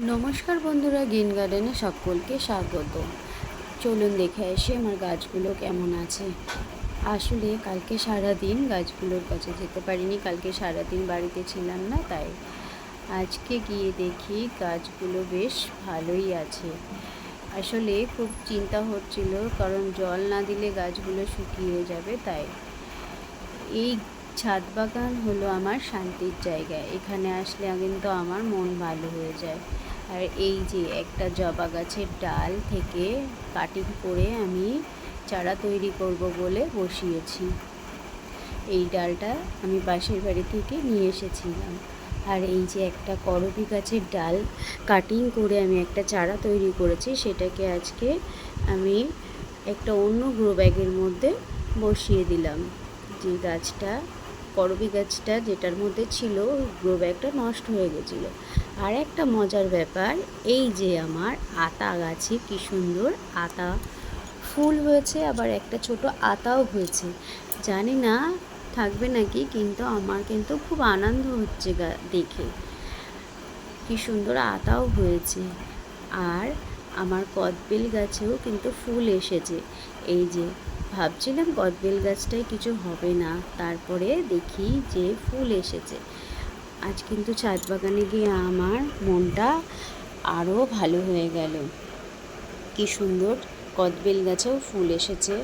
নমস্কার বন্ধুরা, গ্রিন গার্ডেনে সকলকে স্বাগত। চলুন দেখে আসি আমার গাছগুলো কেমন আছে। আসলে কালকে সারাদিন গাছগুলোর কাছে যেতে পারিনি, কালকে সারাদিন বাড়িতে ছিলাম না, তাই আজকে গিয়ে দেখি গাছগুলো বেশ ভালোই আছে। আসলে খুব চিন্তা হচ্ছিল, কারণ জল না দিলে গাছগুলো শুকিয়ে যাবে। তাই এই ছাদ বাগান হলো আমার শান্তির জায়গা। এখানে আসলে কিন্তু আমার মন ভালো হয়ে যায়। আর এই যে একটা জবা গাছের ডাল থেকে কাটিং করে আমি চারা তৈরি করব বলে বসিয়েছি। এই ডালটা আমি পাশের বাড়ি থেকে নিয়ে এসেছিলাম। আর এই যে একটা করবী গাছের ডাল কাটিং করে আমি একটা চারা তৈরি করেছি, সেটাকে আজকে আমি একটা অন্য গ্রো ব্যাগের মধ্যে বসিয়ে দিলাম। যে গাছটা, করবী গাছটা যেটার মধ্যে ছিল, গ্রো ব্যাগটা নষ্ট হয়ে গেছিলো। আর একটা মজার ব্যাপার, এই যে আমার আতা গাছে কি সুন্দর আতা ফুল হয়েছে, আবার একটা ছোট আতাও হয়েছে। জানি না থাকবে নাকি, কিন্তু আমার কিন্তু খুব আনন্দ হচ্ছে দেখে। কি সুন্দর আতাও হয়েছে। আর আমার কদবেল গাছেও কিন্তু ফুল এসেছে। এই যে ভাবছিলাম কদবেল গাছটায় কিছু হবে না, তারপরে দেখি যে ফুল এসেছে। আজ কিন্তু ছাদ বাগানে গিয়ে আমার মনটা আরও ভালো হয়ে গেল। কি সুন্দর কদবেল গাছেও ফুল এসেছে।